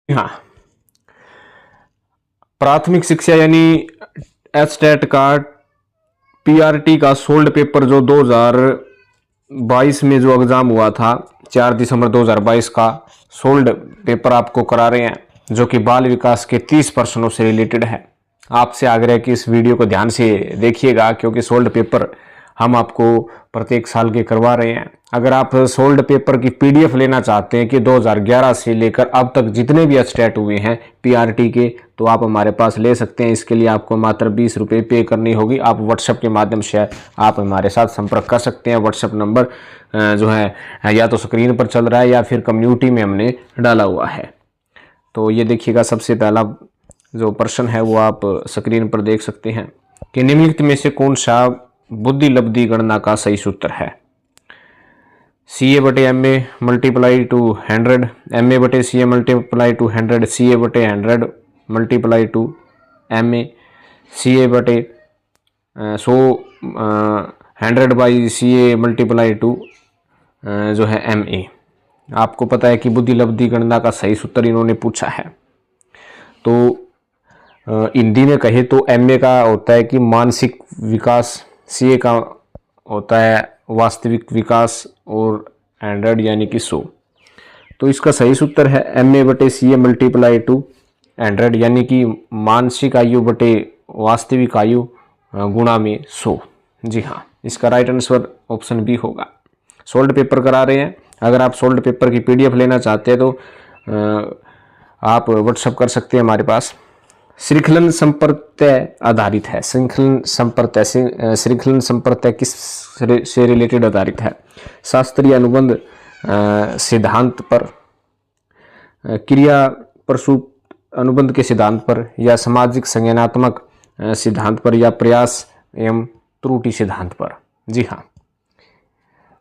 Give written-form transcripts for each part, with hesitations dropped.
हाँ, प्राथमिक शिक्षा यानी एचटेट का पीआरटी का सोल्ड पेपर जो 2022 में जो एग्जाम हुआ था, 4 दिसंबर 2022 का सोल्ड पेपर आपको करा रहे हैं, जो कि बाल विकास के 30 प्रश्नों से रिलेटेड है। आपसे आग्रह है कि इस वीडियो को ध्यान से देखिएगा, क्योंकि सोल्ड पेपर हम आपको प्रत्येक साल के करवा रहे हैं। अगर आप सोल्ड पेपर की पीडीएफ लेना चाहते हैं कि 2011 से लेकर अब तक जितने भी एचटेट हुए हैं पीआरटी के, तो आप हमारे पास ले सकते हैं। इसके लिए आपको मात्र 20 रुपये पे करनी होगी। आप व्हाट्सएप के माध्यम से आप हमारे साथ संपर्क कर सकते हैं। व्हाट्सएप नंबर जो है या तो स्क्रीन पर चल रहा है या फिर कम्युनिटी में हमने डाला हुआ है। तो ये देखिएगा, सबसे पहला जो प्रश्न है वो आप स्क्रीन पर देख सकते हैं कि निम्नलिखित में से कौन सा बुद्धि लब्धि गणना का सही सूत्र है। CA बटे MA मल्टीप्लाई टू 100, MA बटे CA मल्टीप्लाई टू 100, CA बटे 100 मल्टीप्लाई टू MA, CA बटे 100 100 बाई CA मल्टीप्लाई टू जो है MA। आपको पता है कि बुद्धि लब्धि गणना का सही सूत्र इन्होंने पूछा है। तो हिंदी में कहे तो MA का होता है कि मानसिक विकास, CA का होता है वास्तविक विकास, और 100 यानी कि 100। तो इसका सही सूत्र है MA बटे CA मल्टीप्लाई टू 100, यानी कि मानसिक आयु बटे वास्तविक आयु गुणा में 100। जी हाँ, इसका राइट आंसर ऑप्शन बी होगा। सोल्ड पेपर करा रहे हैं। अगर आप सोल्ड पेपर की पीडीएफ लेना चाहते हैं तो आप व्हाट्सअप कर सकते हैं हमारे पास। श्रृंखलन संप्रत्यय आधारित है। श्रृंखलन संप्रत्यय किस से रिलेटेड आधारित है? शास्त्रीय अनुबंध सिद्धांत पर, क्रिया प्रसूत अनुबंध के सिद्धांत पर, या सामाजिक संज्ञानात्मक सिद्धांत पर, या प्रयास एवं त्रुटि सिद्धांत पर। जी हाँ,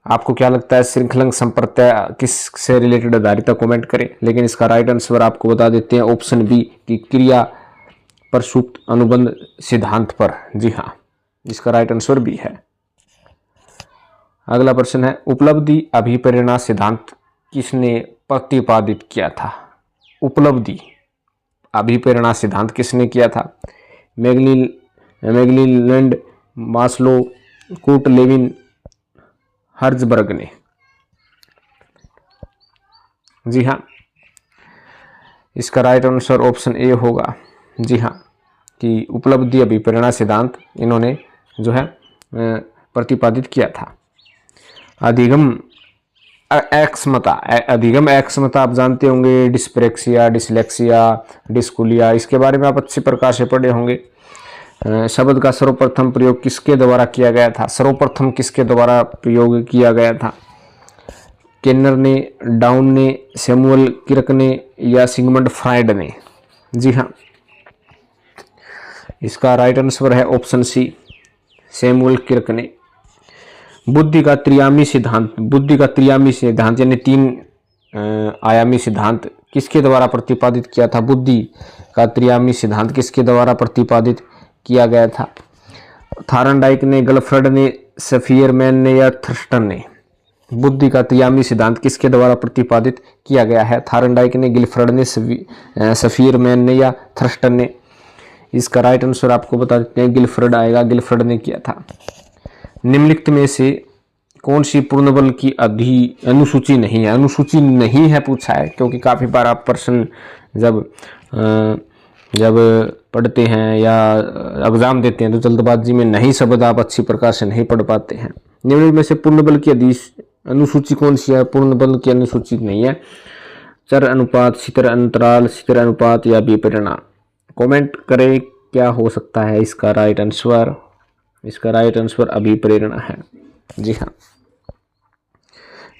आपको क्या लगता है श्रृंखलन संप्रत्यय किस से रिलेटेड आधारित है? कमेंट करें। लेकिन इसका राइट आंसर आपको बता देते हैं, ऑप्शन बी की क्रिया प्रसूत अनुबंध सिद्धांत पर। जी हाँ, इसका राइट आंसर भी है। अगला प्रश्न है, उपलब्धि अभिप्रेरणा सिद्धांत किसने प्रतिपादित किया था? उपलब्धि अभिप्रेरणा सिद्धांत किसने किया था? मैगलिलैंड, मास्लो, कूट लेविन, हर्ज़बर्ग ने। जी हाँ, इसका राइट आंसर ऑप्शन ए होगा। जी हाँ, कि उपलब्धि अभिप्रेरणा सिद्धांत इन्होंने जो है प्रतिपादित किया था। अधिगम अक्षमता, अधिगम अक्षमता आप जानते होंगे, डिस्प्रेक्सिया, डिसलेक्सिया, डिस्कुलिया, इसके बारे में आप अच्छी प्रकार से पढ़े होंगे। शब्द का सर्वप्रथम प्रयोग किसके द्वारा किया गया था? सर्वप्रथम किसके द्वारा प्रयोग किया गया था? केनर ने, डाउन ने, सैमुअल किर्क ने, या सिगमंड फ्राइड ने? जी हाँ, इसका राइट आंसर है ऑप्शन सी, सैमुअल किर्क ने। बुद्धि का त्रियामी सिद्धांत, बुद्धि का त्रियामी सिद्धांत यानी 3 आयामी सिद्धांत किसके द्वारा प्रतिपादित किया था? बुद्धि का त्रियामी सिद्धांत किसके द्वारा प्रतिपादित किया गया था? थारनडाइक ने, गिलफ्रेड ने, सफियरमैन ने, या थर्स्टन ने? बुद्धि का त्रियामी सिद्धांत किसके द्वारा प्रतिपादित किया गया है? थारनडाइक ने, गिलफ्रेड ने, सफियरमैन ने, या थर्स्टन ने? इसका राइट आंसर आपको बता देते हैं, गिलफ्रेड आएगा, गिलफ्रेड ने किया था। निम्नलिखित में से कौन सी पूर्ण बल की अनुसूची नहीं है? अनुसूची नहीं है पूछा है, क्योंकि काफ़ी बार आप प्रश्न जब पढ़ते हैं या एग्जाम देते हैं तो जल्दबाजी में नहीं शब्द आप अच्छी प्रकार से नहीं पढ़ पाते हैं। निम्नलिखित में से पूर्ण बल की अनुसूची कौन सी है? पूर्ण बल की अनुसूची नहीं है। चर अनुपात, शिथिल अंतराल, शिथिल अनुपात, या विप्रेरणा? कमेंट करें क्या हो सकता है इसका राइट आंसर। इसका राइट आंसर अभिप्रेरणा है। जी हाँ,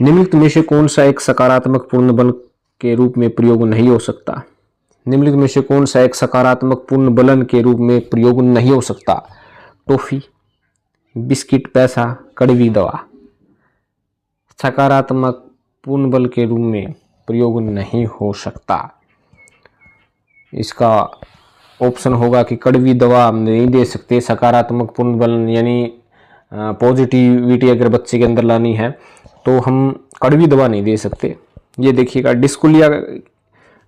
निम्नलिखित में से कौन सा एक सकारात्मक पूर्ण बल के रूप में प्रयोग नहीं हो सकता? निम्नलिखित में से कौन सा एक सकारात्मक पूर्ण बलन के रूप में प्रयोग नहीं हो सकता? टॉफी, बिस्किट, पैसा, कड़वी दवा? सकारात्मक पूर्ण बल के रूप में प्रयोग नहीं हो सकता। इसका ऑप्शन होगा कि कड़वी दवा हम नहीं दे सकते। सकारात्मक पूर्ण बल यानी पॉजिटिविटी अगर बच्चे के अंदर लानी है तो हम कड़वी दवा नहीं दे सकते। ये देखिएगा, डिस्कुलिया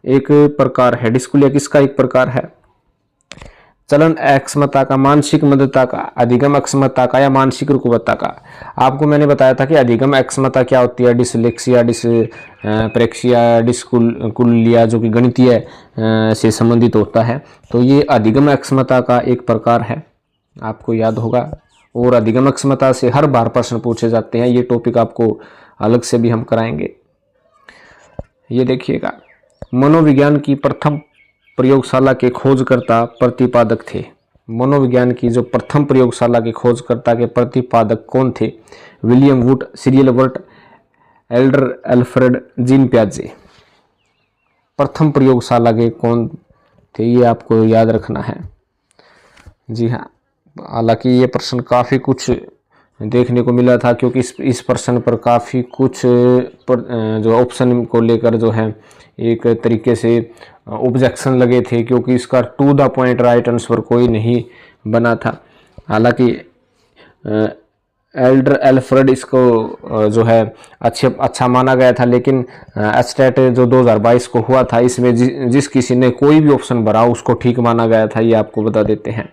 एक प्रकार है, डिस्कुलिया किसका एक प्रकार है? चलन अक्षमता का, मानसिक मंदता का, अधिगम अक्षमता का या मानसिक रुग्मता का। आपको मैंने बताया था कि अधिगम अक्षमता क्या होती है, डिसलेक्सिया, डिसप्रेक्सिया, डिस्कुलिया जो कि गणितीय से संबंधित होता है। तो ये अधिगम अक्षमता का एक प्रकार है, आपको याद होगा। और अधिगम अक्षमता से हर बार प्रश्न पूछे जाते हैं, ये टॉपिक आपको अलग से भी हम कराएंगे। ये देखिएगा, मनोविज्ञान की प्रथम प्रयोगशाला के खोजकर्ता प्रतिपादक थे। मनोविज्ञान की जो प्रथम प्रयोगशाला के खोजकर्ता के प्रतिपादक कौन थे? William Wood, Cyril Burt, Adler Alfred, Jean पियाजे। प्रथम प्रयोगशाला के कौन थे, ये आपको याद रखना है। जी हाँ, हालांकि ये प्रश्न काफ़ी कुछ देखने को मिला था, क्योंकि इस प्रश्न पर काफ़ी कुछ जो ऑप्शन को लेकर जो है एक तरीके से ऑब्जेक्शन लगे थे, क्योंकि इसका to the point right answer कोई नहीं बना था। हालांकि एल्डर अल्फ्रेड इसको जो है अच्छा माना गया था, लेकिन एस्टेट जो 2022 को हुआ था, इसमें जिस किसी ने कोई भी ऑप्शन भरा उसको ठीक माना गया था, ये आपको बता देते हैं।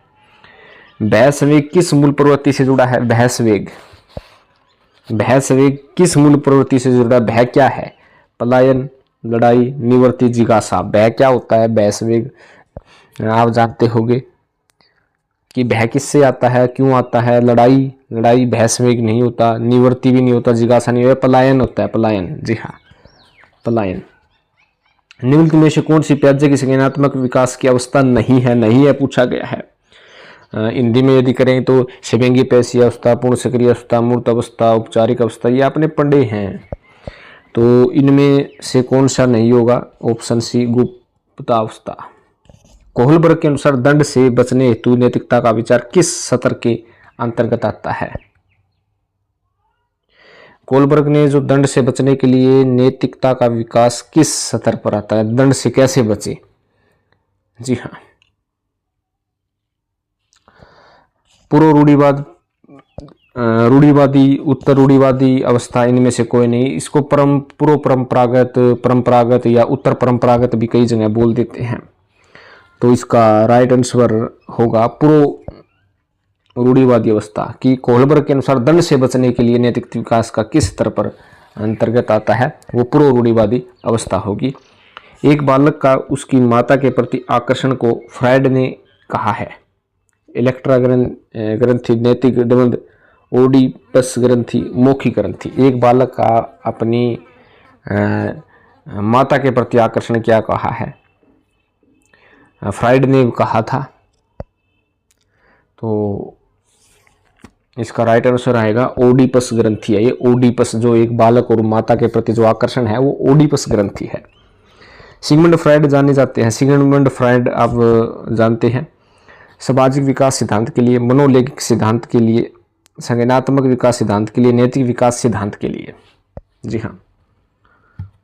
भैंस वेग किस मूल प्रवृत्ति से जुड़ा है? भैंस वेग किस मूल प्रवृत्ति से जुड़ा? भय क्या है? पलायन, लड़ाई, निवृत्ति, जिज्ञासा। भय क्या होता है? भैंस वेग आप जानते होंगे कि भय किससे आता है, क्यों आता है। लड़ाई भैंस वेग नहीं होता, निवृत्ति भी नहीं होता, जिज्ञासा नहीं होता, पलायन होता है, पलायन। जी हाँ, पलायन। निम्नलिखित में से कौन सी पियाजे की संज्ञानात्मक विकास की अवस्था नहीं है पूछा गया है। हिंदी में यदि करें तो शिवेंगी पेशी अवस्था, पूर्ण सक्रिय अवस्था, मूर्त अवस्था, औपचारिक अवस्था, ये आपने पढ़े हैं। तो इनमें से कौन सा नहीं होगा? Option C, गुप्तावस्था। कोहलबर्ग के अनुसार दंड से बचने हेतु नैतिकता का विचार किस सत्र के अंतर्गत आता है? कोहलबर्ग ने जो दंड से बचने के लिए नैतिकता का विकास किस सत्र पर आता है? दंड से कैसे बचे? जी हाँ, पूर्व रूढ़िवाद, रूढ़िवादी, उत्तर रूढ़िवादी अवस्था, इनमें से कोई नहीं। इसको पूर्व परंपरागत या उत्तर परंपरागत भी कई जगह बोल देते हैं। तो इसका राइट आंसर होगा पूर्व रूढ़िवादी अवस्था। कि कोहलबर्ग के अनुसार दंड से बचने के लिए नैतिक विकास का किस स्तर पर अंतर्गत आता है? वो पूर्व रूढ़िवादी अवस्था होगी। एक बालक का उसकी माता के प्रति आकर्षण को फ्रायड ने कहा है। इलेक्ट्रा ग्रंथि, नैतिक द्वंद, ओडिपस ग्रंथि, मौखिक ग्रंथि। एक बालक का अपनी माता के प्रति आकर्षण क्या कहा है? फ्रायड ने कहा था। तो इसका राइट आंसर आएगा ओडिपस ग्रंथि है। ये ओडिपस, जो एक बालक और माता के प्रति जो आकर्षण है, वो ओडिपस ग्रंथि है। सिगमंड फ्रायड जाने जाते हैं। सिगमंड फ्रायड आप जानते हैं, सामाजिक विकास सिद्धांत के लिए, मनोलैंगिक सिद्धांत के लिए, संज्ञानात्मक विकास सिद्धांत के लिए, नैतिक विकास सिद्धांत के लिए। जी हाँ,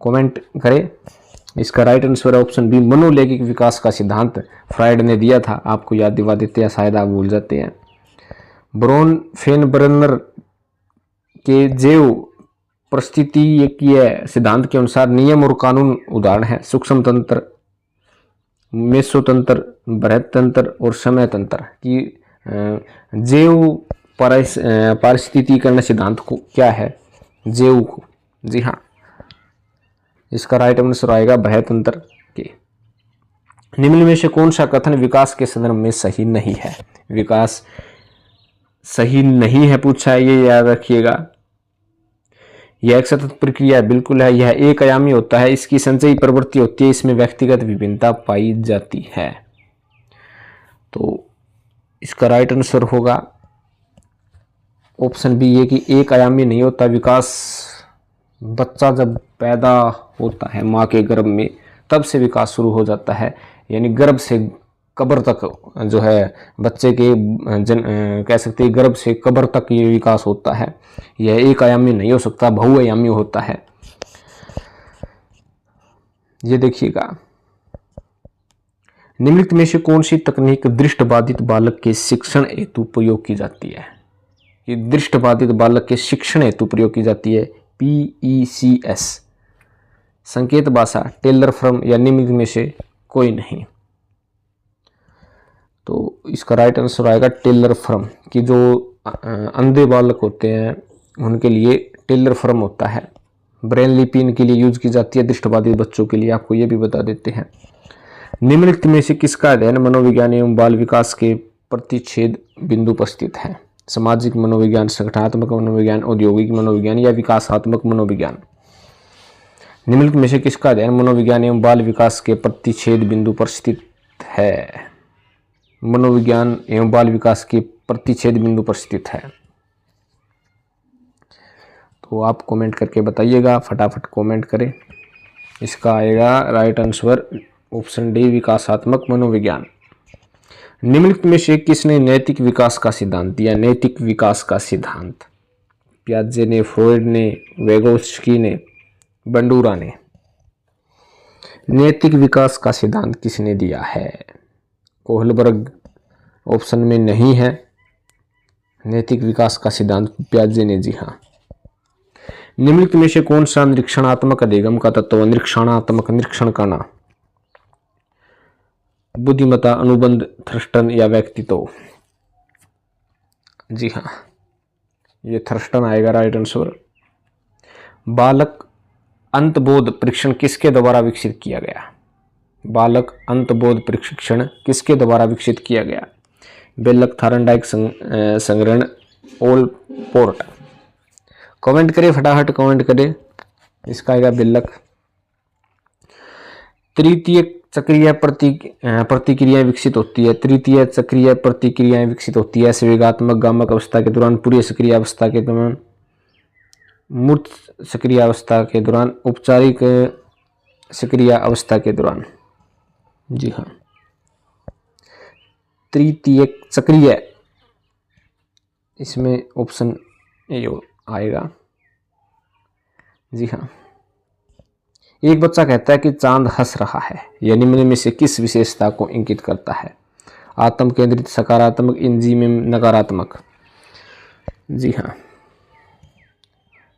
कमेंट करें। इसका राइट आंसर ऑप्शन बी, मनोलैंगिक विकास का सिद्धांत फ्रायड ने दिया था। आपको याद दिवा देते हैं, शायद आप भूल जाते हैं। ब्रॉन फेनब्रनर के जैव परिस्थितिकीय सिद्धांत के अनुसार नियम और कानून उदाहरण है। सूक्ष्म तंत्र, मेसोतंत्र, बृहत तंत्र और समय तंत्र की जैव पारिस्थितिकीकरण सिद्धांत को क्या है? जैव को। जी हाँ, इसका राइट आंसर आएगा बृहत तंत्र के। निम्न में से कौन सा कथन विकास के संदर्भ में सही नहीं है? विकास सही नहीं है पूछा है, ये याद रखिएगा। यह एक सतत प्रक्रिया बिल्कुल है। यह एक आयामी होता है, इसकी संचयी प्रवृत्ति होती है, इसमें व्यक्तिगत विभिन्नता पाई जाती है। तो इसका राइट आंसर होगा ऑप्शन बी, ये कि एक आयामी नहीं होता विकास। बच्चा जब पैदा होता है माँ के गर्भ में, तब से विकास शुरू हो जाता है। यानी गर्भ से कब्र तक जो है बच्चे के कह सकते हैं, गर्भ से कब्र तक ये विकास होता है। यह एक आयामी नहीं हो सकता, बहुआयामी होता है। ये देखिएगा, निम्नलिखित में से कौन सी तकनीक दृष्टिबाधित बालक के शिक्षण हेतु प्रयोग की जाती है? ये दृष्टिबाधित बालक के शिक्षण हेतु प्रयोग की जाती है, PECS। संकेत भाषा, टेलर फॉर्म या निम्नलिखित में से कोई नहीं। तो इसका राइट आंसर आएगा टेलर फॉर्म, कि जो अंधे बालक होते हैं उनके लिए टेलर फॉर्म होता है। ब्रेन लिपि इनके लिए यूज की जाती है, दृष्टिबाधित बच्चों के लिए, आपको ये भी बता देते हैं। निम्नलिखित में से किसका अध्ययन मनोविज्ञान एवं बाल विकास के प्रतिच्छेद बिंदु पर स्थित है? सामाजिक मनोविज्ञान, संगठनात्मक मनोविज्ञान, औद्योगिक मनोविज्ञान या विकासात्मक मनोविज्ञान? निम्नलिखित में से किसका अध्ययन मनोविज्ञान एवं बाल विकास के प्रतिच्छेद बिंदु पर स्थित है? मनोविज्ञान एवं बाल विकास के प्रतिच्छेद बिंदु पर स्थित है। तो आप कमेंट करके बताइएगा, फटाफट कमेंट करें। इसका आएगा राइट आंसर ऑप्शन डी, विकासात्मक मनोविज्ञान। निम्नलिखित में से किसने नैतिक विकास का सिद्धांत दिया? नैतिक विकास का सिद्धांत पियाजे ने, फ्रॉइड ने, वेगोस्की ने, बंडूरा ने। नैतिक विकास का सिद्धांत किसने दिया है? कोहलबर्ग ऑप्शन में नहीं है। नैतिक विकास का सिद्धांत पियाजे ने, जी हाँ। निम्नलिखित में से कौन सा निरीक्षणात्मक अधिगम का तत्व? निरीक्षणात्मक, निरीक्षण करना, बुद्धिमत्ता, अनुबंध, थ्रस्टन या व्यक्तित्व? जी हाँ, ये थ्रस्टन आएगा राइट आंसर। बालक अंतबोध परीक्षण किसके द्वारा विकसित किया गया? बालक अंतबोध परीक्षण किसके द्वारा विकसित किया गया? बेलक, थारनडाइक, संग्रहण, ओलपोर्ट? कमेंट करें, फटाफट कमेंट करें। इसका आएगा बेलक। तृतीय चक्रीय प्रतिक्रियाएं विकसित होती है। तृतीय चक्रीय प्रतिक्रियाएं विकसित होती है संवेगात्मक गामक अवस्था के दौरान, पूरी सक्रिय अवस्था के दौरान, मूर्त सक्रिय अवस्था के दौरान, औपचारिक सक्रिय अवस्था के दौरान। जी हाँ, तृतीय चक्रीय, इसमें ऑप्शन ए आएगा। जी हाँ। एक बच्चा कहता है कि चांद हंस रहा है, यह निम्न में से किस विशेषता को इंगित करता है? आत्म केंद्रित, सकारात्मक, इंजीम, नकारात्मक? जी हाँ,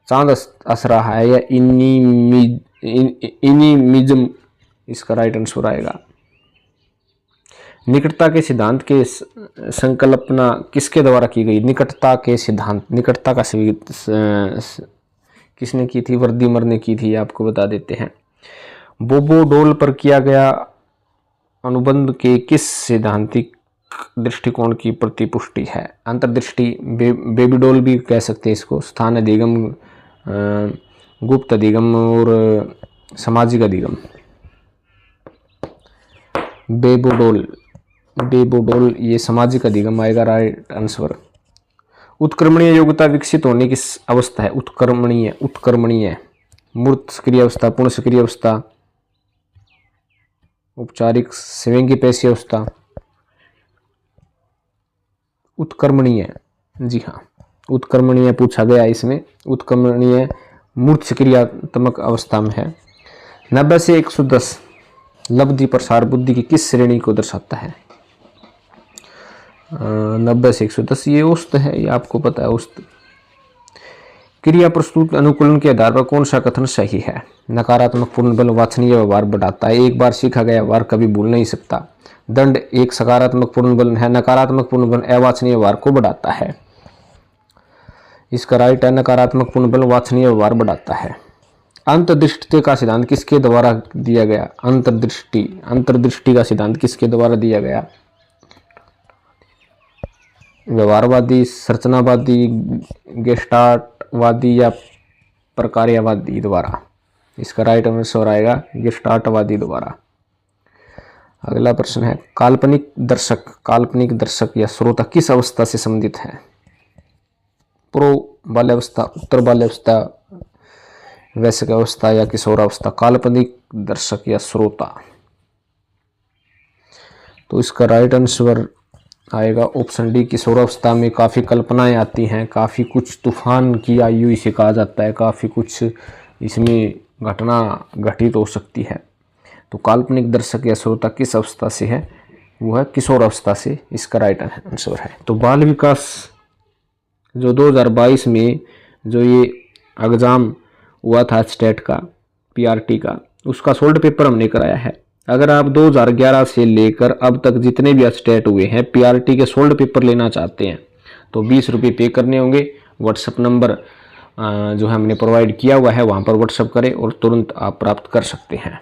चांद हंस रहा है या इनिमिज्म, इसका राइट आंसर आएगा। निकटता के सिद्धांत के संकल्पना किसके द्वारा की गई? निकटता के सिद्धांत, निकटता का किसने की थी? वर्दीमर ने की थी, आपको बता देते हैं। बोबो डोल पर किया गया अनुबंध के किस सैद्धांतिक दृष्टिकोण की प्रतिपुष्टि है? अंतर्दृष्टि, बेबी डोल भी कह सकते हैं इसको, स्थान अधिगम, गुप्त अधिगम और सामाजिक अधिगम। बेबोडोल ये सामाजिक अधिगम आएगा राइट आंसर। उत्क्रमणीय योग्यता विकसित होने की अवस्था है? उत्क्रमणीय, मूर्त सक्रिय अवस्था, पूर्ण सक्रिय अवस्था, औपचारिक, स्विंगी पेशी अवस्था? उत्क्रमणीय, जी हाँ, उत्क्रमणीय पूछा गया इसमें। उत्क्रमणीय मूर्त सक्रियात्मक अवस्था में है। 90 से 110 लब्धि प्रसार बुद्धि की किस श्रेणी को दर्शाता है? 90 से 110 ये औसत है, ये आपको पता है औसत। क्रिया प्रस्तुत अनुकूलन के आधार पर कौन सा कथन सही है? नकारात्मक पूर्ण बल वांछनीय व्यवहार बढ़ाता है, एक बार सीखा गया व्यवहार कभी भूल नहीं सकता। दंड एक सकारात्मक पूर्ण बल है, नकारात्मक पूर्ण बल अवांछनीय व्यवहार को बढ़ाता है। इसका राइट है, नकारात्मक पूर्ण बल वांछनीय व्यवहार बढ़ाता है। अंतर्दृष्टि का सिद्धांत किसके द्वारा दिया गया? अंतर्दृष्टि का सिद्धांत किसके द्वारा दिया गया? व्यवहारवादी, संरचनावादी, गेस्टाल्टवादी या प्रकार्यवादी द्वारा? इसका राइट आंसर आएगा गेस्टाल्टवादी द्वारा। अगला प्रश्न है, काल्पनिक दर्शक या श्रोता किस अवस्था से संबंधित है? पूर्व बाल्यावस्था, उत्तर बाल्यावस्था, वयस्क अवस्था या किशोरावस्था? काल्पनिक दर्शक या श्रोता। तो इसका राइट आंसर आएगा ऑप्शन डी, किशोरावस्था में काफ़ी कल्पनाएं आती हैं, काफ़ी कुछ तूफान की आयु इसे कहा जाता है, काफ़ी कुछ इसमें घटना घटित हो सकती है। तो काल्पनिक दर्शक या श्रोता किस अवस्था से है? वो है किशोरावस्था से, इसका राइट आंसर है। तो बाल विकास जो 2022 में जो ये एग्ज़ाम हुआ था स्टेट का, पीआरटी का, उसका सोल्ड पेपर हमने कराया है। अगर आप 2011 से लेकर अब तक जितने भी स्टेट हुए हैं पीआरटी के सोल्ड पेपर लेना चाहते हैं तो 20 रुपये पे करने होंगे। व्हाट्सएप नंबर जो है हमने प्रोवाइड किया हुआ है वहाँ पर व्हाट्सएप करें और तुरंत आप प्राप्त कर सकते हैं।